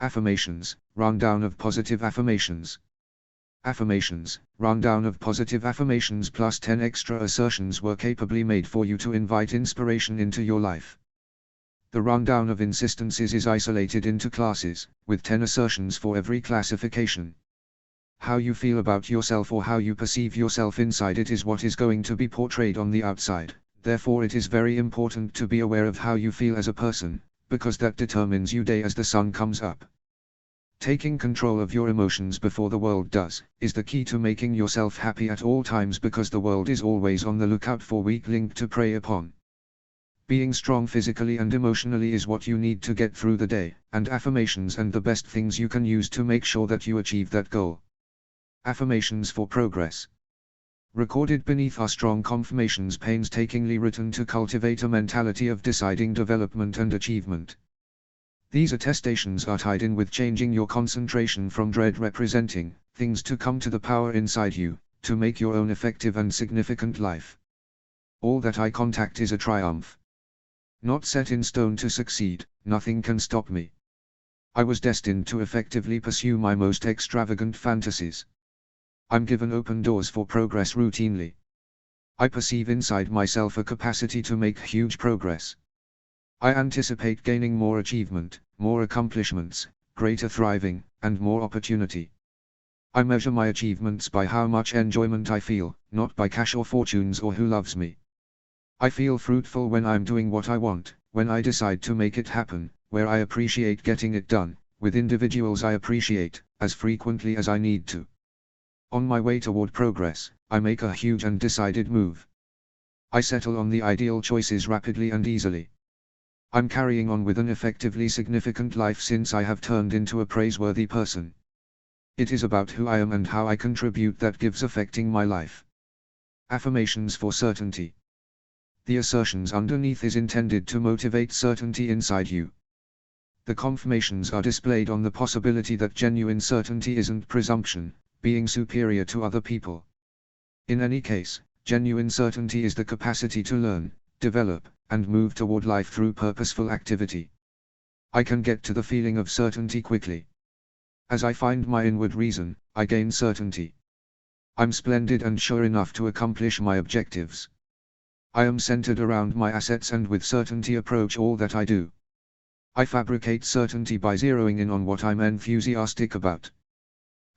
Affirmations, rundown of positive affirmations. Affirmations, rundown of positive affirmations plus 10 extra assertions were capably made for you to invite inspiration into your life. The rundown of insistences is isolated into classes, with 10 assertions for every classification. How you feel about yourself or how you perceive yourself inside it is what is going to be portrayed on the outside, therefore it is very important to be aware of how you feel as a person, because that determines your day as the sun comes up. Taking control of your emotions before the world does, is the key to making yourself happy at all times, because the world is always on the lookout for weak link to prey upon. Being strong physically and emotionally is what you need to get through the day, and affirmations and the best things you can use to make sure that you achieve that goal. Affirmations for progress. Recorded beneath are strong confirmations painstakingly written to cultivate a mentality of deciding development and achievement. These attestations are tied in with changing your concentration from dread representing things to come to the power inside you, to make your own effective and significant life. All that I contact is a triumph. Not set in stone to succeed, nothing can stop me. I was destined to effectively pursue my most extravagant fantasies. I'm given open doors for progress routinely. I perceive inside myself a capacity to make huge progress. I anticipate gaining more achievement, more accomplishments, greater thriving, and more opportunity. I measure my achievements by how much enjoyment I feel, not by cash or fortunes or who loves me. I feel fruitful when I'm doing what I want, when I decide to make it happen, where I appreciate getting it done, with individuals I appreciate, as frequently as I need to. On my way toward progress, I make a huge and decided move. I settle on the ideal choices rapidly and easily. I'm carrying on with an effectively significant life since I have turned into a praiseworthy person. It is about who I am and how I contribute that gives affecting my life. Affirmations for certainty. The assertions underneath is intended to motivate certainty inside you. The confirmations are displayed on the possibility that genuine certainty isn't presumption, being superior to other people. In any case, genuine certainty is the capacity to learn, develop, and move toward life through purposeful activity. I can get to the feeling of certainty quickly. As I find my inward reason, I gain certainty. I'm splendid and sure enough to accomplish my objectives. I am centered around my assets and with certainty approach all that I do. I fabricate certainty by zeroing in on what I'm enthusiastic about.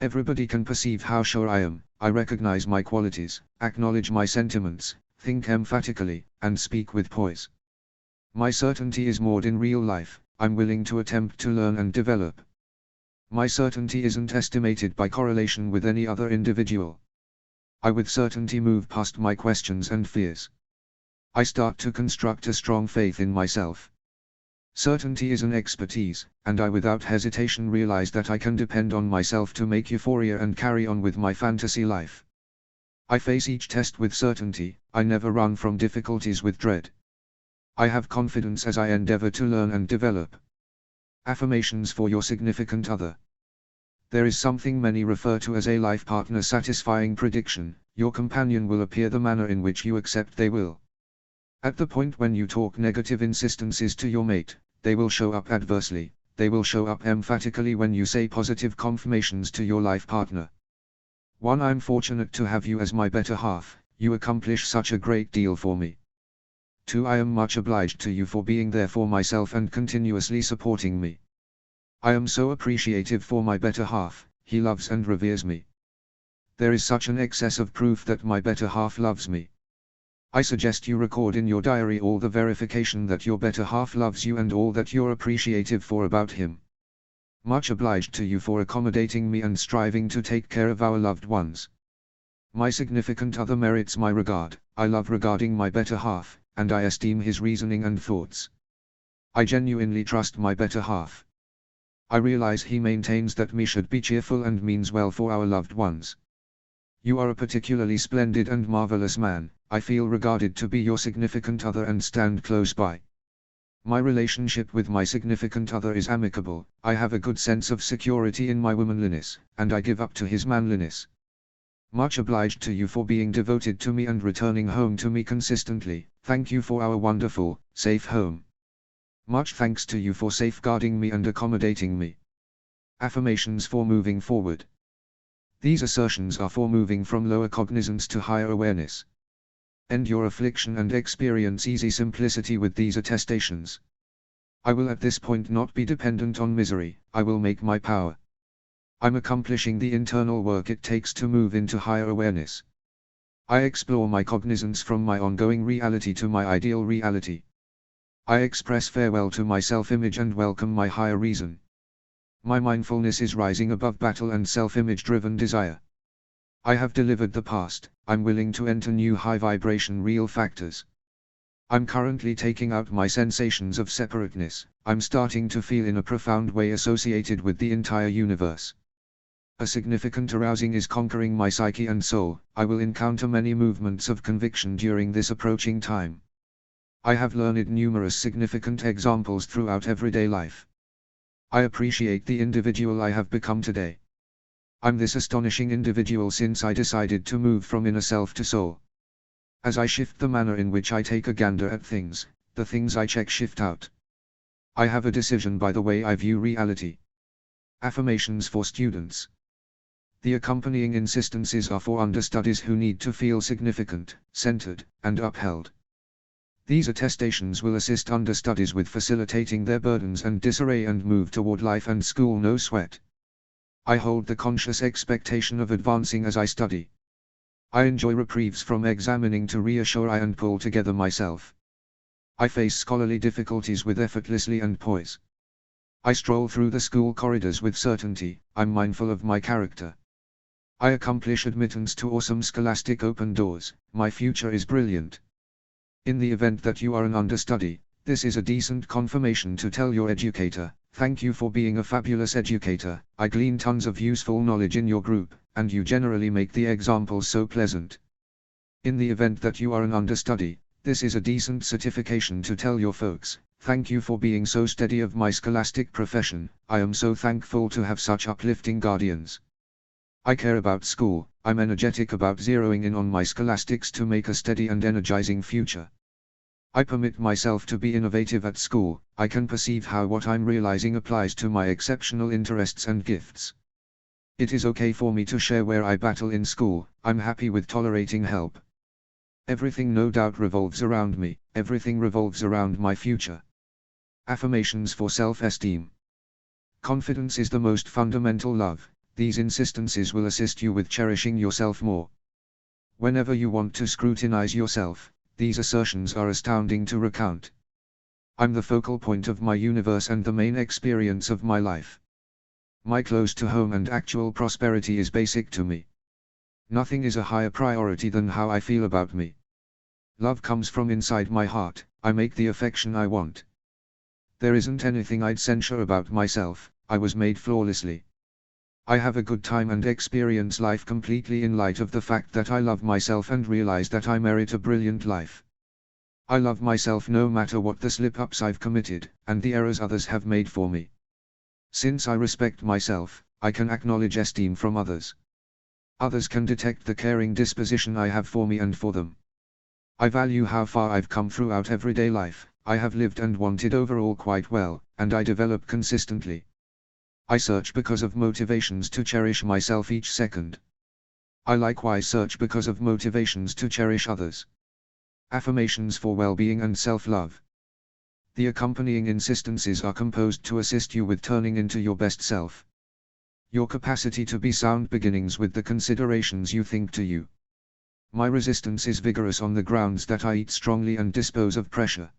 Everybody can perceive how sure I am. I recognize my qualities, acknowledge my sentiments, think emphatically, and speak with poise. My certainty is moored in real life. I'm willing to attempt to learn and develop. My certainty isn't estimated by correlation with any other individual. I with certainty move past my questions and fears. I start to construct a strong faith in myself. Certainty is an expertise, and I without hesitation realize that I can depend on myself to make euphoria and carry on with my fantasy life. I face each test with certainty. I never run from difficulties with dread. I have confidence as I endeavor to learn and develop. Affirmations for your significant other. There is something many refer to as a life partner satisfying prediction. Your companion will appear the manner in which you accept they will. At the point when you talk negative insistences to your mate, they will show up adversely. They will show up emphatically when you say positive confirmations to your life partner. 1. I'm fortunate to have you as my better half. You accomplish such a great deal for me. 2. I am much obliged to you for being there for myself and continuously supporting me. I am so appreciative for my better half. He loves and reveres me. There is such an excess of proof that my better half loves me. I suggest you record in your diary all the verification that your better half loves you and all that you're appreciative for about him. Much obliged to you for accommodating me and striving to take care of our loved ones. My significant other merits my regard. I love regarding my better half, and I esteem his reasoning and thoughts. I genuinely trust my better half. I realize he maintains that me should be cheerful and means well for our loved ones. You are a particularly splendid and marvelous man. I feel regarded to be your significant other and stand close by. My relationship with my significant other is amicable. I have a good sense of security in my womanliness, and I give up to his manliness. Much obliged to you for being devoted to me and returning home to me consistently. Thank you for our wonderful, safe home. Much thanks to you for safeguarding me and accommodating me. Affirmations for moving forward. These assertions are for moving from lower cognizance to higher awareness. End your affliction and experience easy simplicity with these attestations. I will at this point not be dependent on misery, I will make my power. I'm accomplishing the internal work it takes to move into higher awareness. I explore my cognizance from my ongoing reality to my ideal reality. I express farewell to my self-image and welcome my higher reason. My mindfulness is rising above battle and self-image driven desire. I have delivered the past, I'm willing to enter new high vibration real factors. I'm currently taking out my sensations of separateness, I'm starting to feel in a profound way associated with the entire universe. A significant arousing is conquering my psyche and soul, I will encounter many movements of conviction during this approaching time. I have learned numerous significant examples throughout everyday life. I appreciate the individual I have become today. I'm this astonishing individual since I decided to move from inner self to soul. As I shift the manner in which I take a gander at things, the things I check shift out. I have a decision by the way I view reality. Affirmations for students. The accompanying insistences are for understudies who need to feel significant, centered, and upheld. These attestations will assist understudies with facilitating their burdens and disarray and move toward life and school no sweat. I hold the conscious expectation of advancing as I study. I enjoy reprieves from examining to reassure I and pull together myself. I face scholarly difficulties with effortlessly and poise. I stroll through the school corridors with certainty, I'm mindful of my character. I accomplish admittance to awesome scholastic open doors, my future is brilliant. In the event that you are an understudy, this is a decent confirmation to tell your educator, thank you for being a fabulous educator, I glean tons of useful knowledge in your group, and you generally make the examples so pleasant. In the event that you are an understudy, this is a decent certification to tell your folks, thank you for being so steady of my scholastic profession, I am so thankful to have such uplifting guardians. I care about school, I'm energetic about zeroing in on my scholastics to make a steady and energizing future. I permit myself to be innovative at school, I can perceive how what I'm realizing applies to my exceptional interests and gifts. It is okay for me to share where I battle in school, I'm happy with tolerating help. Everything no doubt revolves around me, everything revolves around my future. Affirmations for self-esteem. Confidence is the most fundamental love, these insistences will assist you with cherishing yourself more. Whenever you want to scrutinize yourself, these assertions are astounding to recount. I'm the focal point of my universe and the main experience of my life. My close to home and actual prosperity is basic to me. Nothing is a higher priority than how I feel about me. Love comes from inside my heart, I make the affection I want. There isn't anything I'd censure about myself, I was made flawlessly. I have a good time and experience life completely in light of the fact that I love myself and realize that I merit a brilliant life. I love myself no matter what the slip-ups I've committed, and the errors others have made for me. Since I respect myself, I can acknowledge esteem from others. Others can detect the caring disposition I have for me and for them. I value how far I've come throughout everyday life, I have lived and wanted overall quite well, and I develop consistently. I search because of motivations to cherish myself each second. I likewise search because of motivations to cherish others. Affirmations for well-being and self-love. The accompanying insistences are composed to assist you with turning into your best self. Your capacity to be sound begins with the considerations you think to you. My resistance is vigorous on the grounds that I eat strongly and dispose of pressure.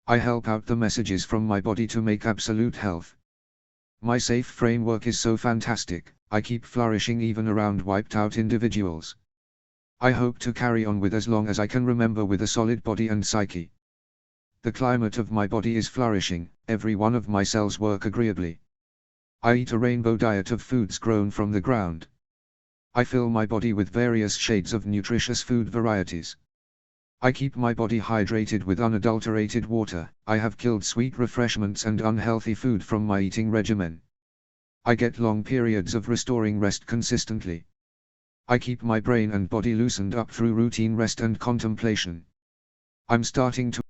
I help out the messages from my body to make absolute health. My safe framework is so fantastic, I keep flourishing even around wiped out individuals. I hope to carry on with as long as I can remember with a solid body and psyche. The climate of my body is flourishing, every one of my cells work agreeably. I eat a rainbow diet of foods grown from the ground. I fill my body with various shades of nutritious food varieties. I keep my body hydrated with unadulterated water, I have killed sweet refreshments and unhealthy food from my eating regimen. I get long periods of restoring rest consistently. I keep my brain and body loosened up through routine rest and contemplation. I'm starting to